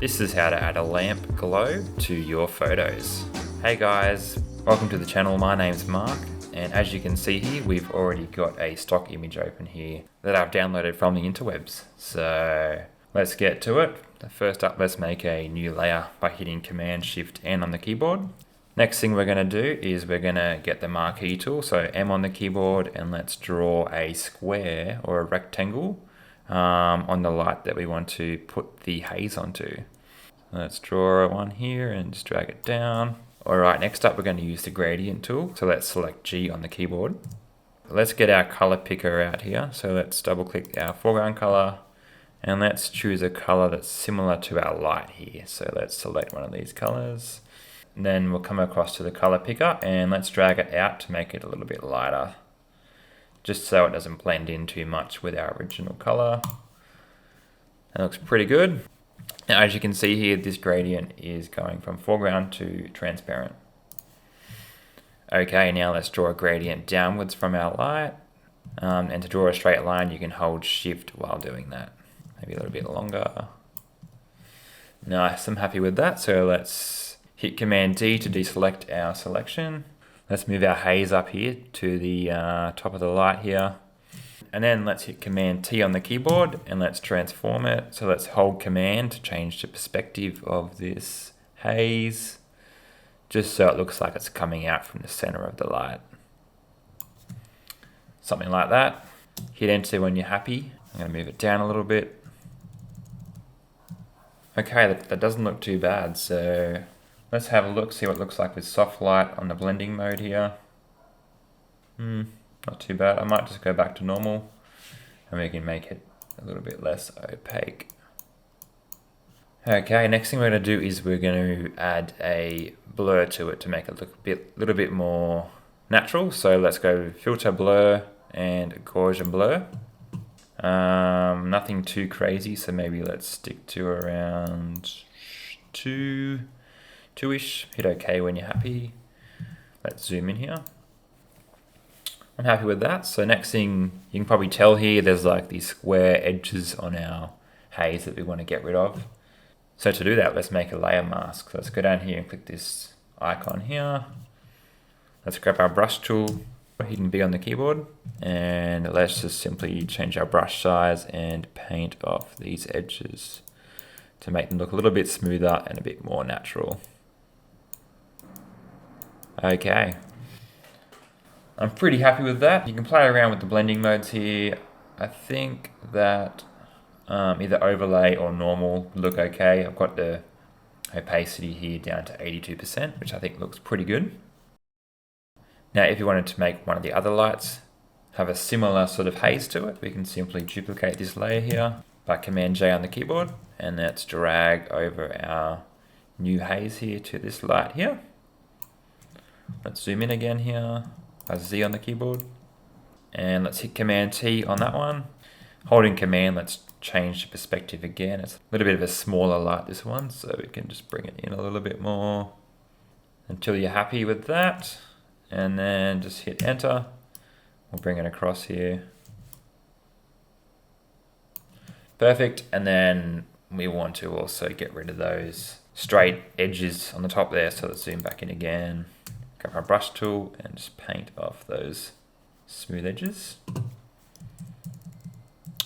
This is how to add a lamp glow to your photos. Hey guys, welcome to the channel. My name's Mark, and as you can see here, we've already got a stock image open here that I've downloaded from the interwebs. So let's get to it. First up, let's make a new layer by hitting Command Shift N on the keyboard. Next thing we're going to do is we're going to get the marquee tool, so M on the keyboard, and let's draw a square or a rectangle on the light that we want to put the haze onto. Let's draw one here and just drag it down. Alright, next up we're going to use the gradient tool, so let's select G on the keyboard. Let's get our color picker out here, so let's double click our foreground color and let's choose a color that's similar to our light here. So let's select one of these colors. And then we'll come across to the color picker and let's drag it out to make it a little bit lighter, just so it doesn't blend in too much with our original color. That looks pretty good. Now, as you can see here, this gradient is going from foreground to transparent. Okay, now let's draw a gradient downwards from our light. And to draw a straight line, you can hold Shift while doing that. Maybe a little bit longer. Nice, I'm happy with that. So let's hit Command D to deselect our selection. Let's move our haze up here to the top of the light here. And then let's hit Command T on the keyboard and let's transform it. So let's hold Command to change the perspective of this haze, just so it looks like it's coming out from the center of the light. Something like that. Hit Enter when you're happy. I'm going to move it down a little bit. Okay, that doesn't look too bad. So let's have a look, see what it looks like with soft light on the blending mode here. Not too bad. I might just go back to normal and we can make it a little bit less opaque. Okay, next thing we're going to do is we're going to add a blur to it to make it look a little bit more natural. So let's go Filter Blur and Gaussian Blur. Nothing too crazy, so maybe let's stick to around 2-ish. Hit OK when you're happy. Let's zoom in here. I'm happy with that. So next thing, you can probably tell here, there's like these square edges on our haze that we want to get rid of. So to do that, let's make a layer mask. So let's go down here and click this icon here. Let's grab our brush tool, hidden B on the keyboard, and let's just simply change our brush size and paint off these edges to make them look a little bit smoother and a bit more natural. Okay. I'm pretty happy with that. You can play around with the blending modes here. I think that either overlay or normal look okay. I've got the opacity here down to 82%, which I think looks pretty good. Now, if you wanted to make one of the other lights have a similar sort of haze to it, we can simply duplicate this layer here by Command J on the keyboard, and let's drag over our new haze here to this light here. Let's zoom in again here. Z on the keyboard, and let's hit Command T on that one. Holding Command, let's change the perspective again. It's a little bit of a smaller light, this one, so we can just bring it in a little bit more until you're happy with that, and then just hit Enter. We'll bring it across here. Perfect. And then we want to also get rid of those straight edges on the top there, so let's zoom back in again. Grab our brush tool and just paint off those smooth edges.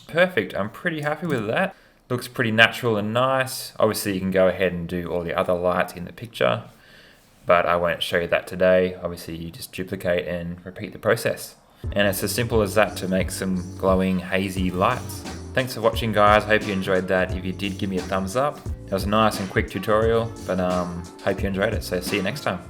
Perfect, I'm pretty happy with that. Looks pretty natural and nice. Obviously you can go ahead and do all the other lights in the picture, but I won't show you that today. Obviously you just duplicate and repeat the process. And it's as simple as that to make some glowing hazy lights. Thanks for watching guys, hope you enjoyed that. If you did, give me a thumbs up. It was a nice and quick tutorial, but hope you enjoyed it, so see you next time.